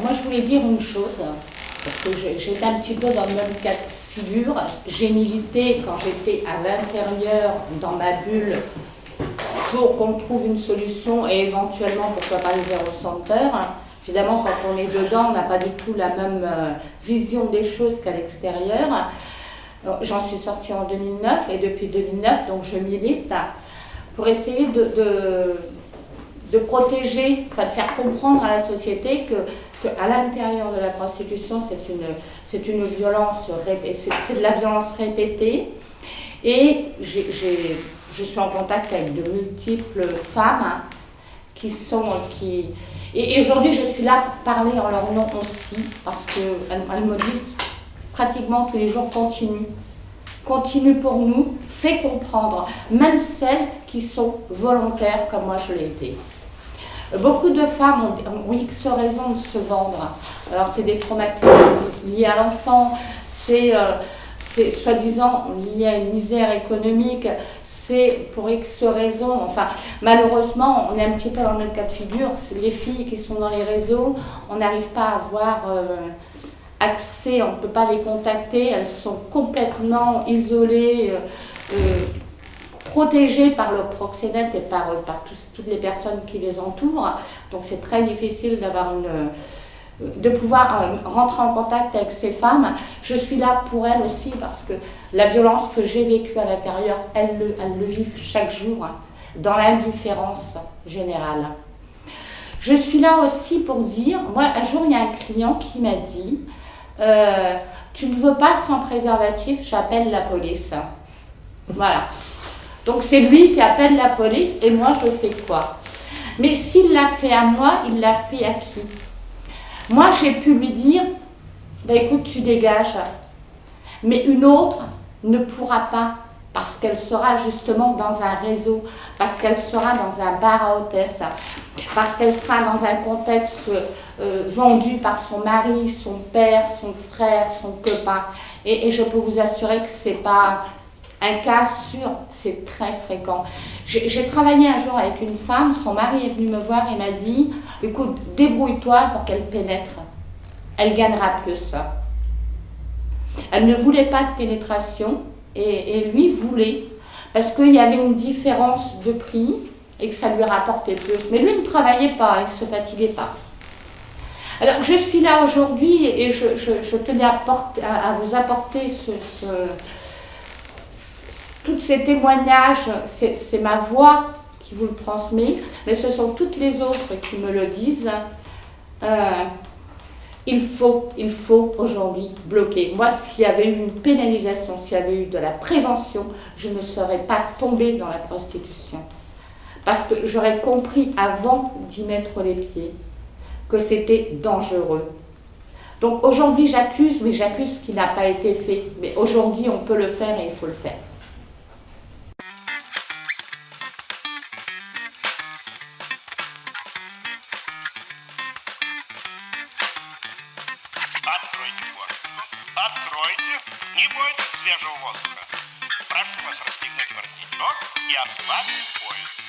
moi je voulais dire une chose, parce que j'étais un petit peu dans le même cas de figure. J'ai milité quand j'étais à l'intérieur, dans ma bulle, pour qu'on trouve une solution et éventuellement, pourquoi pas, les zéro centres. Évidemment, quand on est dedans, on n'a pas du tout la même vision des choses qu'à l'extérieur. J'en suis sortie en 2009 et depuis 2009, donc je milite pour essayer de protéger, enfin de faire comprendre à la société qu'à l'intérieur de la prostitution, c'est une violence, c'est de la violence répétée. Et je suis en contact avec de multiples femmes et aujourd'hui je suis là pour parler en leur nom aussi, parce qu'elles me disent pratiquement tous les jours continue pour nous, fais comprendre, même celles qui sont volontaires comme moi je l'ai été. Beaucoup de femmes ont X raisons de se vendre. Alors c'est des traumatismes liés à l'enfant, c'est soi-disant lié à une misère économique, c'est pour X raisons. Enfin, malheureusement, on est un petit peu dans le même cas de figure. C'est les filles qui sont dans les réseaux, on n'arrive pas à avoir accès, on ne peut pas les contacter, elles sont complètement isolées, protégées par leur proxénète et par toutes les personnes qui les entourent. Donc c'est très difficile de pouvoir rentrer en contact avec ces femmes. Je suis là pour elles aussi parce que la violence que j'ai vécue à l'intérieur, elles le vivent chaque jour, dans l'indifférence générale. Je suis là aussi pour dire, moi un jour il y a un client qui m'a dit tu ne veux pas sans préservatif, j'appelle la police. Voilà. Donc c'est lui qui appelle la police et moi je fais quoi? Mais s'il l'a fait à moi, il l'a fait à qui? Moi j'ai pu lui dire, écoute tu dégages. Mais une autre ne pourra pas parce qu'elle sera justement dans un réseau, parce qu'elle sera dans un bar à hôtesse, parce qu'elle sera dans un contexte vendu par son mari, son père, son frère, son copain. Et je peux vous assurer que ce n'est pas un cas sûr, c'est très fréquent. J'ai travaillé un jour avec une femme, son mari est venu me voir et m'a dit « Écoute, débrouille-toi pour qu'elle pénètre, elle gagnera plus. » Elle ne voulait pas de pénétration et lui voulait, parce qu'il y avait une différence de prix et que ça lui rapportait plus. Mais lui ne travaillait pas, il ne se fatiguait pas. Alors je suis là aujourd'hui et je tenais à vous apporter tous ces témoignages, c'est ma voix qui vous le transmet, mais ce sont toutes les autres qui me le disent. Il faut aujourd'hui bloquer. Moi, s'il y avait eu une pénalisation, s'il y avait eu de la prévention, je ne serais pas tombée dans la prostitution. Parce que j'aurais compris avant d'y mettre les pieds que c'était dangereux. Donc aujourd'hui, j'accuse, mais j'accuse ce qui n'a pas été fait. Mais aujourd'hui, on peut le faire et il faut le faire. Откройте, не бойтесь свежего воздуха. Прошу вас расстегнуть воротничок и ослабить пояс.